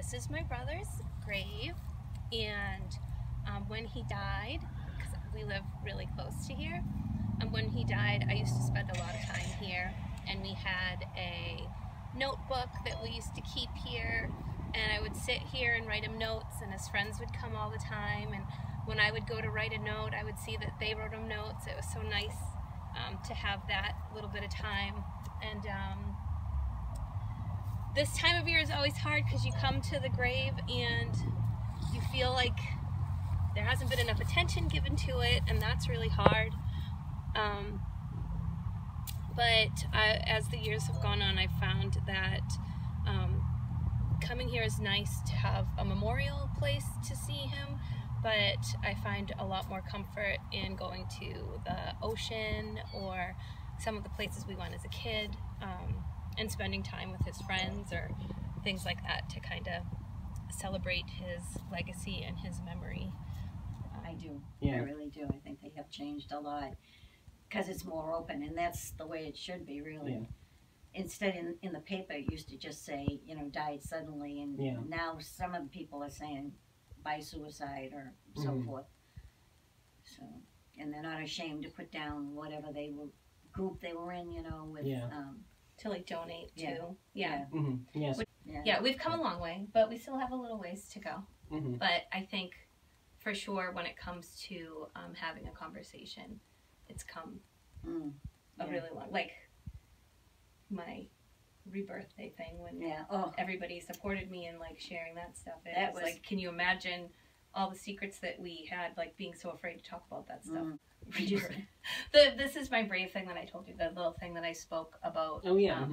this is my brother's grave, and when he died, because we live really close to here, and when he died, I used to spend a lot of time here, and we had a notebook that we used to keep here, and I would sit here and write him notes, and his friends would come all the time, and when I would go to write a note, I would see that they wrote him notes. It was so nice to have that little bit of time. And this time of year is always hard because you come to the grave and you feel like there hasn't been enough attention given to it, and that's really hard. But as the years have gone on, I've found that coming here is nice to have a memorial place to see him, but I find a lot more comfort in going to the ocean or some of the places we went as a kid, and spending time with his friends or things like that to kind of celebrate his legacy and his memory. I do. Yeah. I really do. I think they have changed a lot because it's more open, and that's the way it should be, really. Yeah. Instead, in the paper, it used to just say, you know, died suddenly, and Yeah. now some of the people are saying by suicide or so forth. So, and they're not ashamed to put down whatever group they were in, you know, with To like donate Yeah. to. Yeah. Yes. Yeah, we've come a long way, but we still have a little ways to go. But I think for sure when it comes to having a conversation, it's come a really long, like my rebirthday thing when everybody supported me and like sharing that stuff. It was like, can you imagine all the secrets that we had, like being so afraid to talk about that stuff? This is my brave thing that I told you, the little thing that I spoke about. Oh yeah.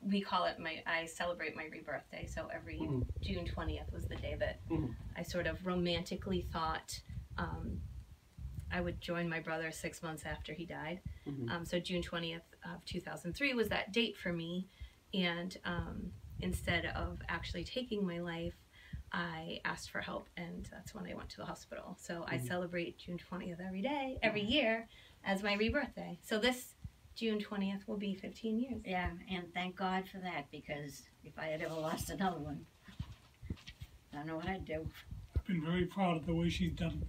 We call it I celebrate my rebirthday. So every June 20th was the day that I sort of romantically thought I would join my brother 6 months after he died. So June 20th of 2003 was that date for me. And instead of actually taking my life, I asked for help, and that's when I went to the hospital. So I celebrate June 20th every year as my rebirthday. So this June 20th will be 15 years. Yeah, and thank God for that, because if I had ever lost another one, I don't know what I'd do. I've been very proud of the way she's done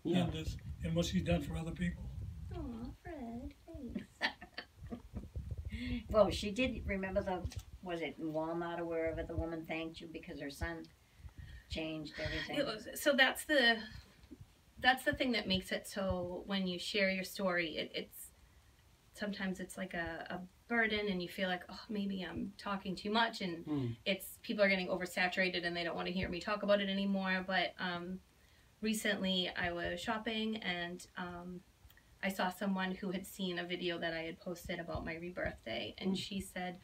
this and what she's done for other people. Aw, Fred, thanks. Well, she did, remember was it in Walmart or wherever, the woman thanked you because her son changed everything? It was, so that's the thing that makes it so when you share your story, it's sometimes it's like a burden, and you feel like, oh, maybe I'm talking too much, and it's people are getting oversaturated and they don't want to hear me talk about it anymore. But recently I was shopping, and I saw someone who had seen a video that I had posted about my rebirthday, and she said,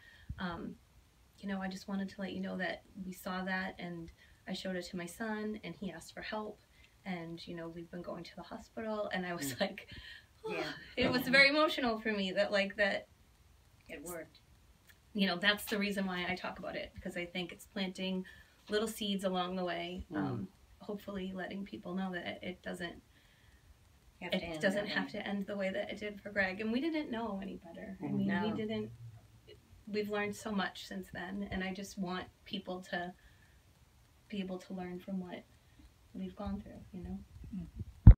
you know, I just wanted to let you know that we saw that, and I showed it to my son, and he asked for help, and, you know, we've been going to the hospital. And I was like, oh, it was very emotional for me that, like, that it worked. You know, that's the reason why I talk about it, because I think it's planting little seeds along the way, hopefully letting people know that it doesn't have to end the way that it did for Greg. And we didn't know any better. I mean, we've learned so much since then, and I just want people to be able to learn from what we've gone through, you know?